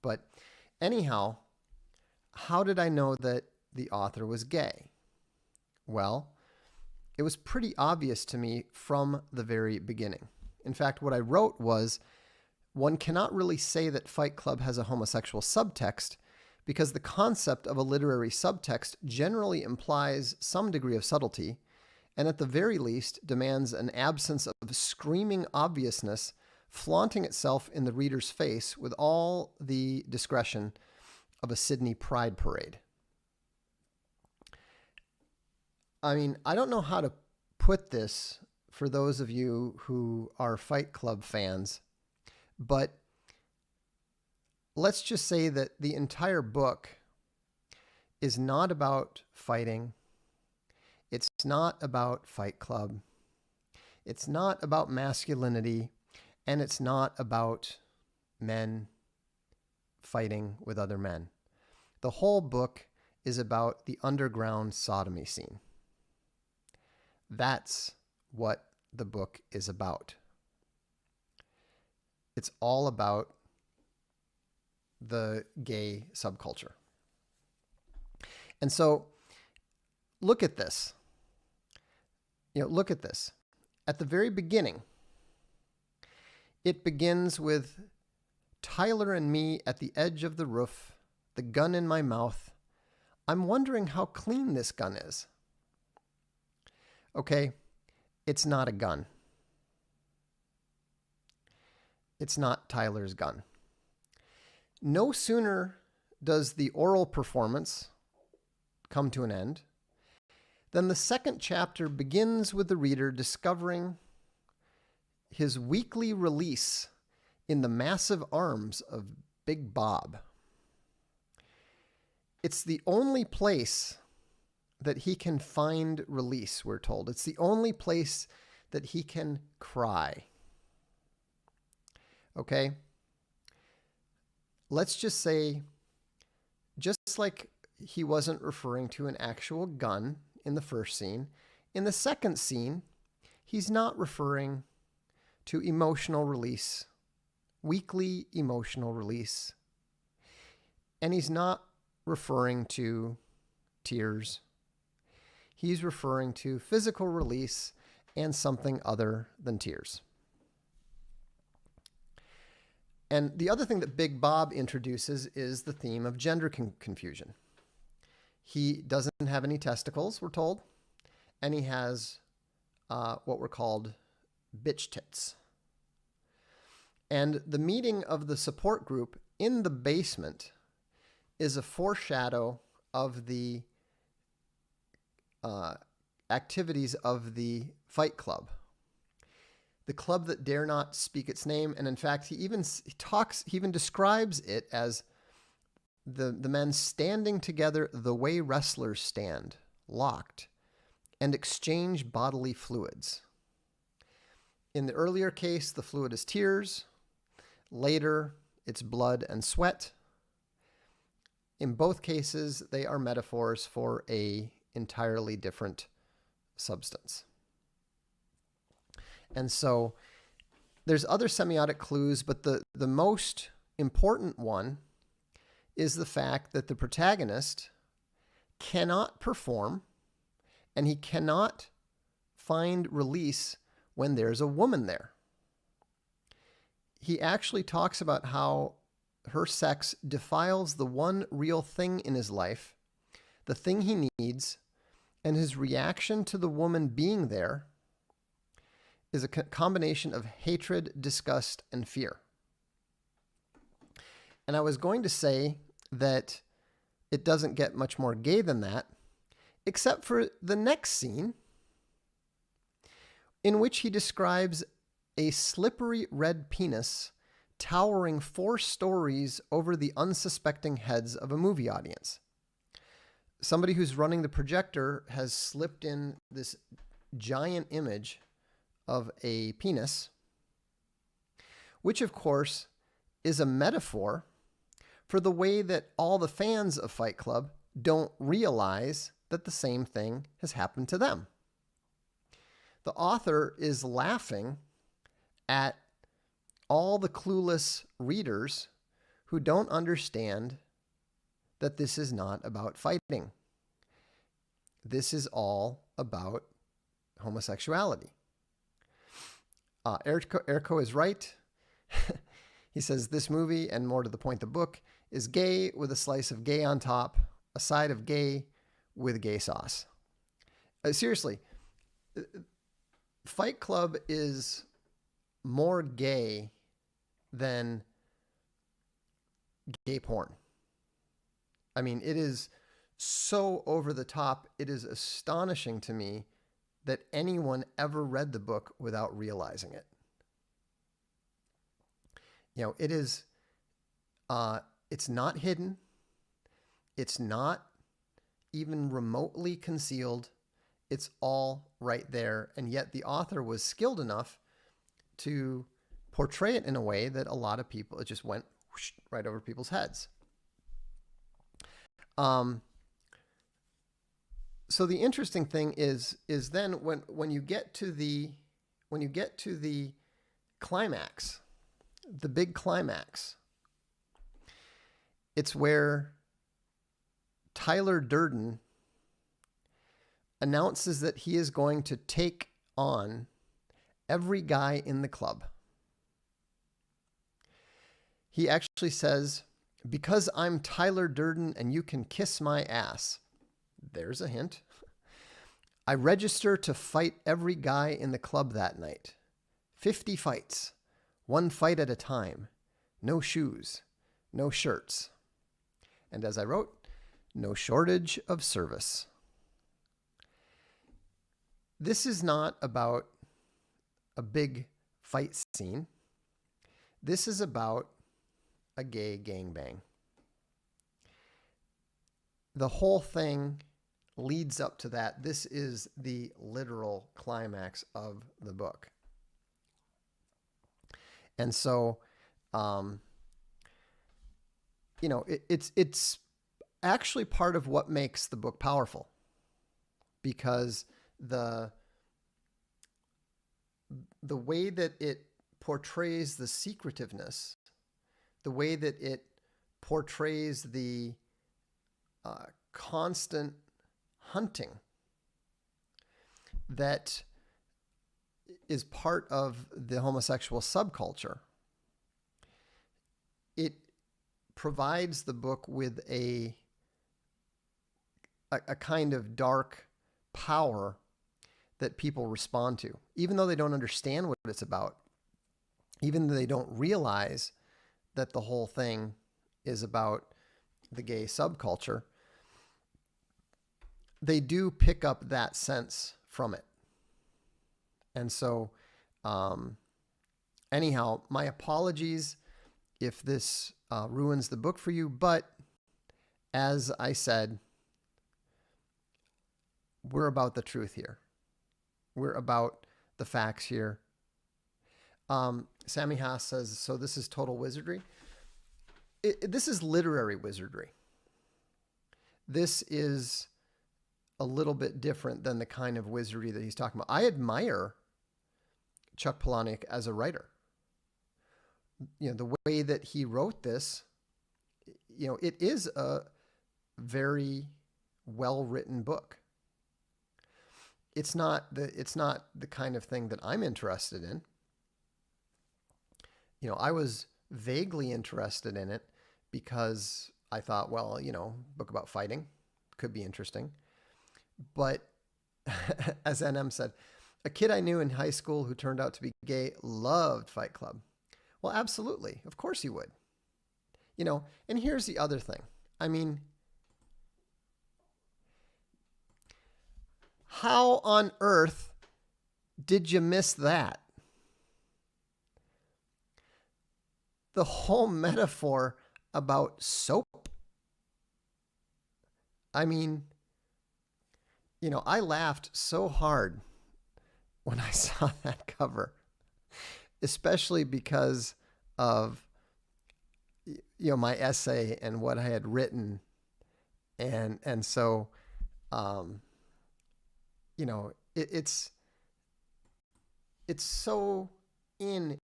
But anyhow, how did I know that the author was gay? Well, it was pretty obvious to me from the very beginning. In fact, what I wrote was, one cannot really say that Fight Club has a homosexual subtext because the concept of a literary subtext generally implies some degree of subtlety, and at the very least demands an absence of screaming obviousness flaunting itself in the reader's face with all the discretion of a Sydney Pride parade. I mean, I don't know how to put this for those of you who are Fight Club fans, but let's just say that the entire book is not about fighting. It's not about Fight Club. It's not about masculinity, and it's not about men fighting with other men. The whole book is about the underground sodomy scene. That's what the book is about. It's all about the gay subculture. And so look at this. Look at this. At the very beginning, it begins with Tyler and me at the edge of the roof, the gun in my mouth. I'm wondering how clean this gun is. Okay, it's not a gun. It's not Tyler's gun. No sooner does the oral performance come to an end than the second chapter begins with the reader discovering his weekly release in the massive arms of Big Bob. It's the only place that he can find release, we're told. It's the only place that he can cry. Okay? Let's just say, just like he wasn't referring to an actual gun in the first scene, in the second scene, he's not referring to emotional release, weekly emotional release, and he's not referring to tears. He's referring to physical release and something other than tears. And the other thing that Big Bob introduces is the theme of gender confusion. He doesn't have any testicles, we're told, and he has what were called bitch tits. And the meeting of the support group in the basement is a foreshadow of the activities of the Fight Club, the club that dare not speak its name. And in fact, he even describes it as the men standing together the way wrestlers stand, locked, and exchange bodily fluids. In the earlier case, the fluid is tears. Later, it's blood and sweat. In both cases, they are metaphors for an entirely different substance. And so there's other semiotic clues, but the most important one is the fact that the protagonist cannot perform and he cannot find release when there's a woman there. He actually talks about how her sex defiles the one real thing in his life, the thing he needs, and his reaction to the woman being there is a combination of hatred, disgust, and fear. And I was going to say that it doesn't get much more gay than that, except for the next scene, in which he describes a slippery red penis towering 4 stories over the unsuspecting heads of a movie audience. Somebody who's running the projector has slipped in this giant image of a penis, which of course is a metaphor for the way that all the fans of Fight Club don't realize that the same thing has happened to them. The author is laughing at all the clueless readers who don't understand that this is not about fighting. This is all about homosexuality. Erko is right. He says this movie, and more to the point, the book, is gay with a slice of gay on top, a side of gay with gay sauce. Seriously, Fight Club is more gay than gay porn. I mean, it is so over the top. It is astonishing to me that anyone ever read the book without realizing it. You know, it is, it's not hidden. It's not even remotely concealed. It's all right there. And yet the author was skilled enough to portray it in a way that a lot of people, it just went whoosh, right over people's heads. So the interesting thing is then when you get to the climax, the big climax, it's where Tyler Durden announces that he is going to take on every guy in the club. He actually says, "Because I'm Tyler Durden and you can kiss my ass." There's a hint. "I register to fight every guy in the club that night. 50 fights, one fight at a time. No shoes, no shirts. And as I wrote, no shortage of service." This is not about a big fight scene. This is about a gay gangbang. The whole thing leads up to that. This is the literal climax of the book. And so, you know, it's actually part of what makes the book powerful, because the way that it portrays the secretiveness, the way that it portrays the constant hunting that is part of the homosexual subculture, it provides the book with a kind of dark power that people respond to, even though they don't understand what it's about, even though they don't realize that the whole thing is about the gay subculture. They do pick up that sense from it. And so, anyhow, my apologies if this ruins the book for you, but as I said, we're about the truth here. We're about the facts here. Sammy Haas says, so this is total wizardry. This is literary wizardry. This is a little bit different than the kind of wizardry that he's talking about. I admire Chuck Palahniuk as a writer. You know, the way that he wrote this, you know, it is a very well-written book. It's not the kind of thing that I'm interested in. You know, I was vaguely interested in it because I thought, well, you know, book about fighting could be interesting. But as NM said, a kid I knew in high school who turned out to be gay loved Fight Club. Well, absolutely. Of course he would. You know, and here's the other thing. I mean, how on earth did you miss that? The whole metaphor about soap. I mean, you know, I laughed so hard when I saw that cover, especially because of, you know, my essay and what I had written. And so, you know, it's so in